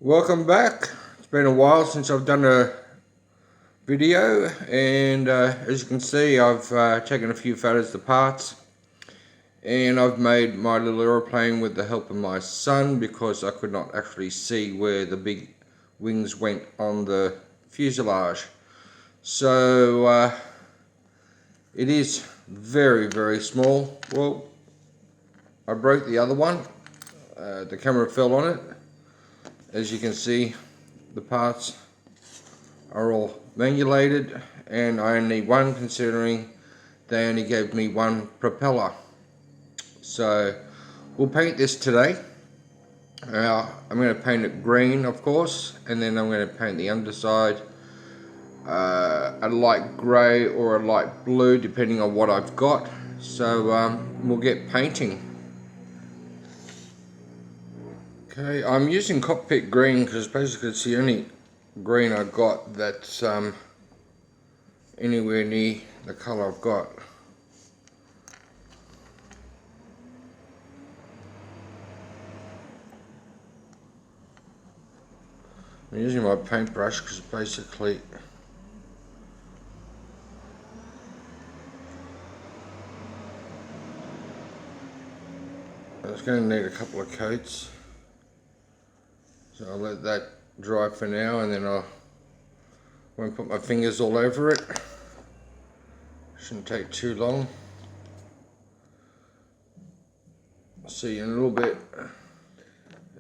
Welcome back. It's been a while since I've done a video, and as you can see, I've taken a few photos of the parts, and I've made my little aeroplane with the help of my son because I could not actually see where the big wings went on the fuselage. So it is very, very small. Well, I broke the other one. The camera fell on it. As you can see, the parts are all manualated, and I only need one considering they only gave me one propeller. So we'll paint this today. I'm going to paint it green, of course, and then I'm going to paint the underside a light grey or a light blue depending on what I've got. So we'll get painting. Okay, I'm using cockpit green because basically it's the only green I've got that's anywhere near the colour I've got. I'm using my paintbrush because basically I was going to need a couple of coats. So I'll let that dry for now, and then I won't put my fingers all over it. Shouldn't take too long. I'll see you in a little bit.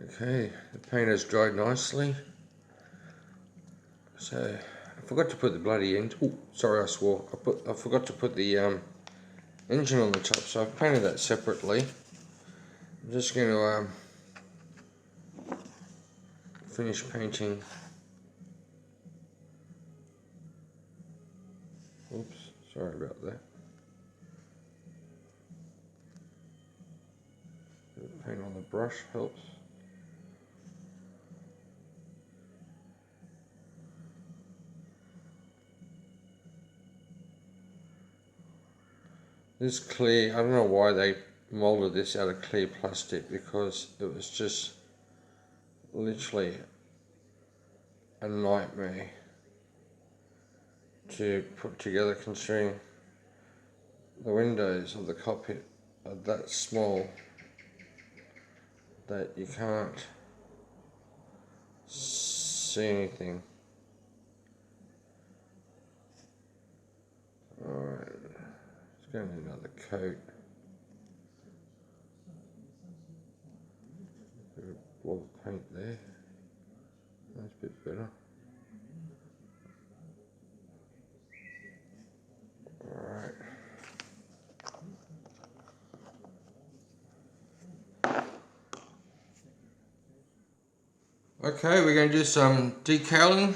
Okay, the paint has dried nicely. So I forgot to put the bloody engine. Oh, sorry, I swore. I forgot to put the engine on the top, so I've painted that separately. I'm just going to finish painting. Oops, sorry about that. Paint on the brush helps. This clear, I don't know why they molded this out of clear plastic, because it was just literally a nightmare to put together, considering the windows of the cockpit are that small that you can't see anything. Alright, it's going to need another coat. Blob of paint there. That's a bit better. Alright. Okay, we're going to do some decaling.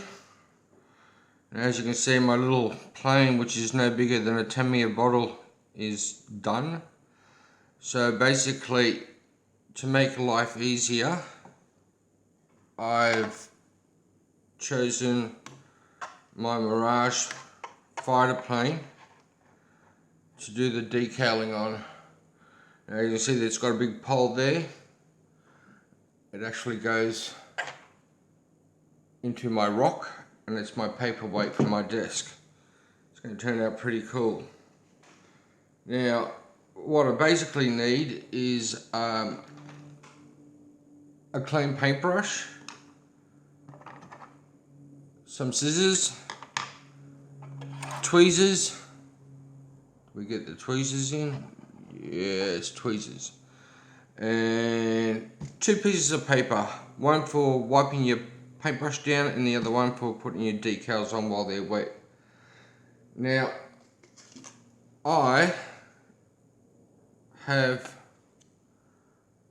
And as you can see, my little plane, which is no bigger than a 10ml bottle, is done. So basically, to make life easier, I've chosen my Mirage fighter plane to do the decaling on. Now you can see that it's got a big pole there. It actually goes into my rock, and it's my paperweight for my desk. It's going to turn out pretty cool. Now, what I basically need is a clean paintbrush, some scissors, tweezers. We get the tweezers in. Yes, tweezers. And 2 pieces of paper. One for wiping your paintbrush down, and the other one for putting your decals on while they're wet. Now, I have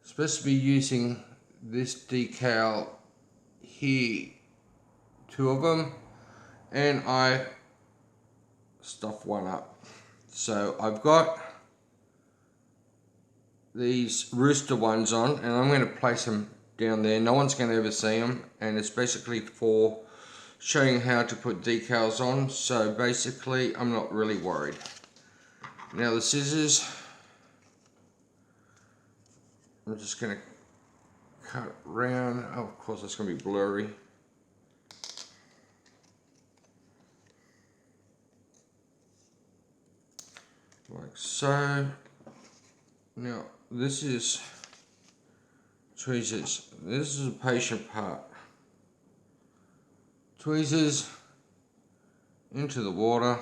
supposed to be using this decal here, 2 of them, and I stuffed one up. So I've got these rooster ones on, and I'm going to place them down there. No one's going to ever see them, and it's basically for showing how to put decals on. So basically, I'm not really worried. Now the scissors, I'm just going to cut it round. Oh, of course it's going to be blurry. Like so. Now this is tweezers. This is a patient part. Tweezers into the water.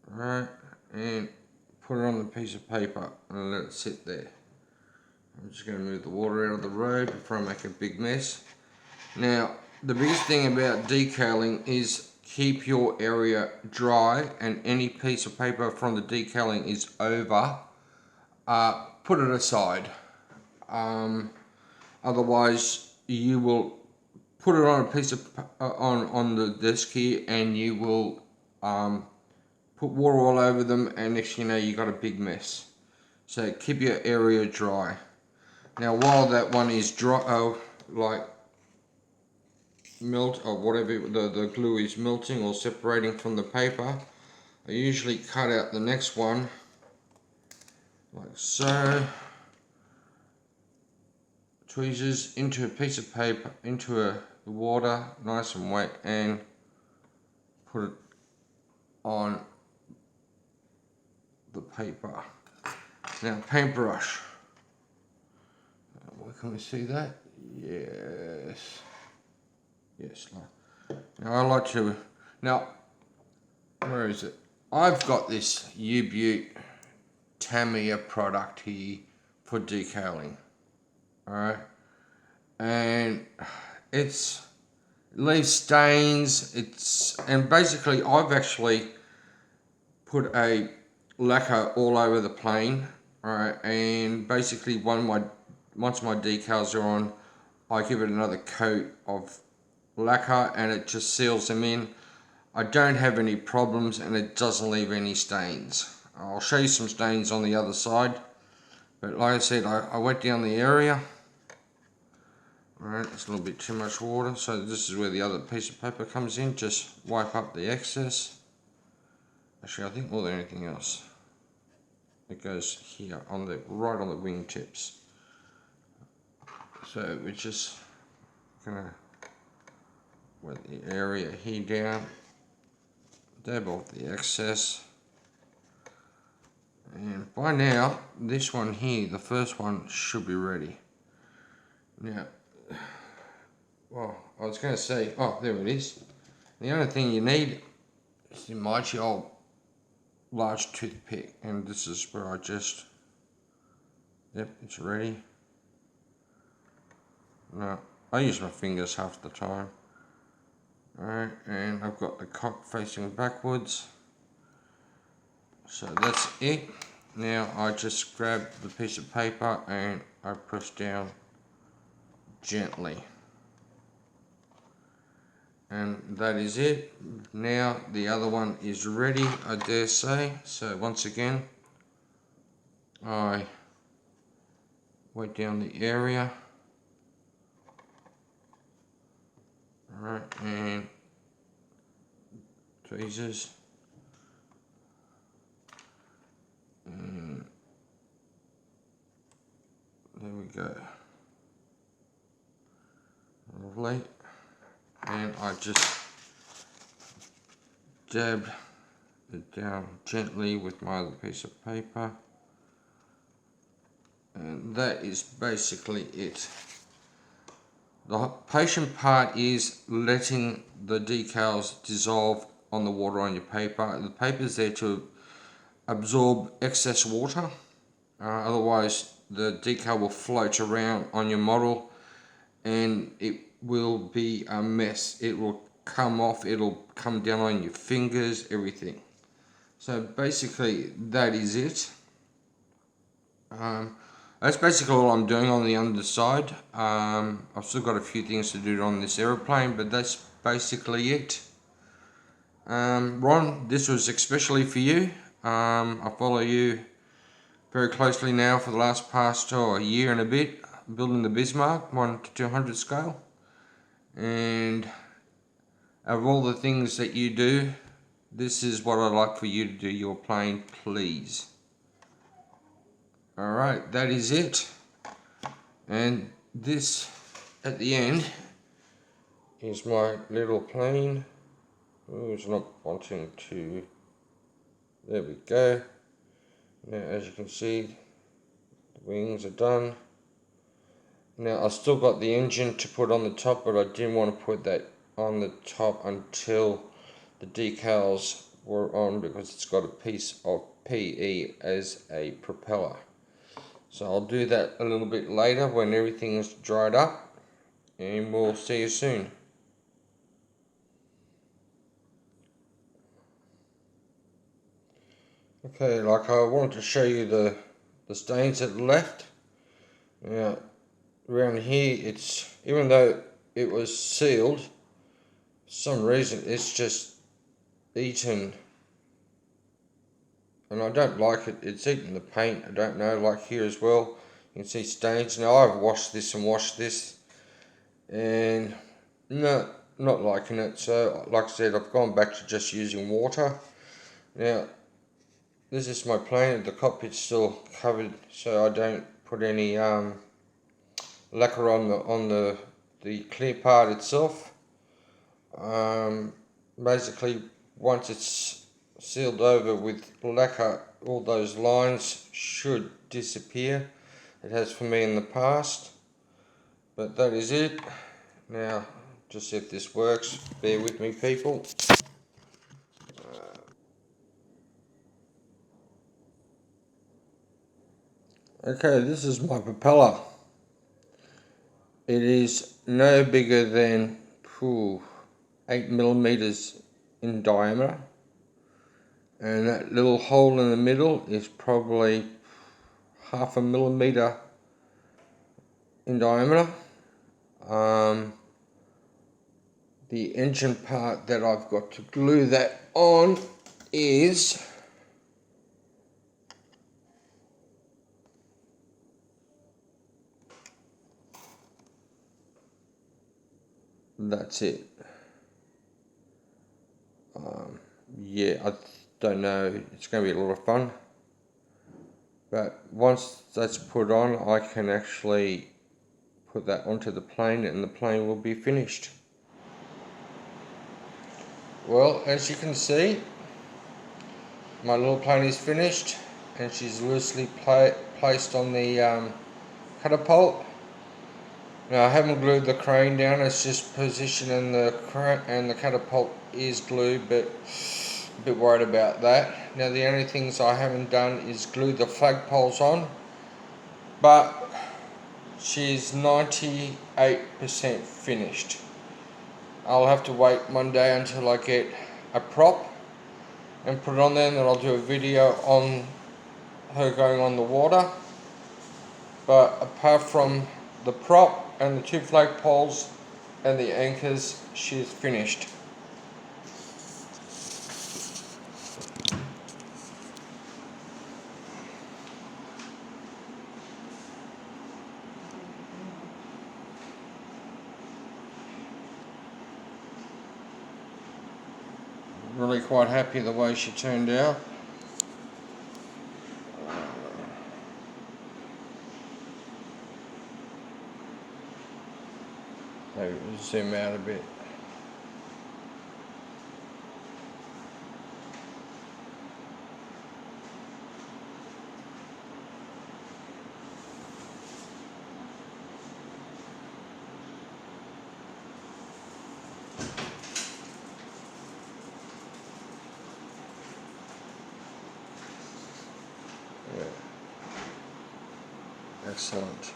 Right, and put it on the piece of paper and let it sit there. I'm just going to move the water out of the road before I make a big mess. Now, the biggest thing about decaling is keep your area dry, and any piece of paper from the decaling is over, put it aside. Otherwise, you will put it on a piece of on the desk here, and you will put water all over them, and next you know you got a big mess. So keep your area dry. Now while that one is dry, like melt or whatever, the glue is melting or separating from the paper, I usually cut out the next one like so. Tweezers into a piece of paper, into the water, nice and wet, and put it on the paper. Now paintbrush. Can we see that? Yes. Yes. Now I like to. Now, where is it? I've got this U-Butte Tamiya product here for decaling. Alright, and it leaves stains. And basically I've actually put a lacquer all over the plane. Alright, and basically once my decals are on, I give it another coat of lacquer and it just seals them in. I don't have any problems and it doesn't leave any stains. I'll show you some stains on the other side, but like I said, I went down the area. Alright, it's a little bit too much water, so this is where the other piece of paper comes in. Just wipe up the excess. Actually, I think more than anything else, it goes here on right on the wingtips. So we're just gonna wet the area here down, dab off the excess, and by now this one here, the first one, should be ready. Now, well, I was going to say, oh, there it is. The only thing you need is your mighty old large toothpick, and this is where I just, yep, it's ready. No, I use my fingers half the time. Alright, and I've got the cock facing backwards. So that's it. Now I just grab the piece of paper and I press down gently. And that is it. Now the other one is ready, I dare say. So once again, I wet down the area. Alright, and tweezers. And there we go. Lovely. And I just dabbed it down gently with my other piece of paper. And that is basically it. The patient part is letting the decals dissolve on the water on your paper. The paper is there to absorb excess water. Otherwise the decal will float around on your model and it will be a mess. It will come off, it'll come down on your fingers, everything. So basically that is it. That's basically all I'm doing on the underside. I've still got a few things to do on this aeroplane, but that's basically it. Ron, this was especially for you. I follow you very closely now for the past a year and a bit, building the Bismarck 1 to 200 scale. And of all the things that you do, this is what I'd like for you to do your plane, please. Alright, that is it. And this at the end is my little plane. Oh, it's not wanting to. There we go. Now, as you can see, the wings are done. Now, I've still got the engine to put on the top, but I didn't want to put that on the top until the decals were on, because it's got a piece of PE as a propeller. So I'll do that a little bit later when everything's dried up, and we'll see you soon. Okay, like I wanted to show you the stains that are left. Now, around here, it's, even though it was sealed, for some reason it's just eaten, and I don't like it. It's eaten the paint. I don't know, like here as well, you can see stains. Now, I've washed this and washed this, and no, not liking it. So like I said, I've gone back to just using water. Now, this is my plane. The cockpit's still covered, so I don't put any lacquer on the clear part itself. Basically, once it's sealed over with lacquer, all those lines should disappear. It has for me in the past, but that is it. Now, just see if this works. Bear with me, people. Okay, this is my propeller. It is no bigger than 8 millimeters in diameter, and that little hole in the middle is probably 0.5 millimeter in diameter. The engine part that I've got to glue that on is that's it. Yeah, I don't know, it's going to be a lot of fun, but once that's put on, I can actually put that onto the plane, and the plane will be finished. Well, as you can see, my little plane is finished, and she's loosely placed on the catapult. Now, I haven't glued the crane down, it's just positioning the crane, and the catapult is glued, but a bit worried about that. Now, the only things I haven't done is glue the flagpoles on, but she's 98% finished. I'll have to wait Monday until I get a prop and put it on there, and then I'll do a video on her going on the water. But apart from the prop and the 2 flagpoles and the anchors, she's finished. Really quite happy the way she turned out. Maybe we'll zoom out a bit. Yeah. Excellent.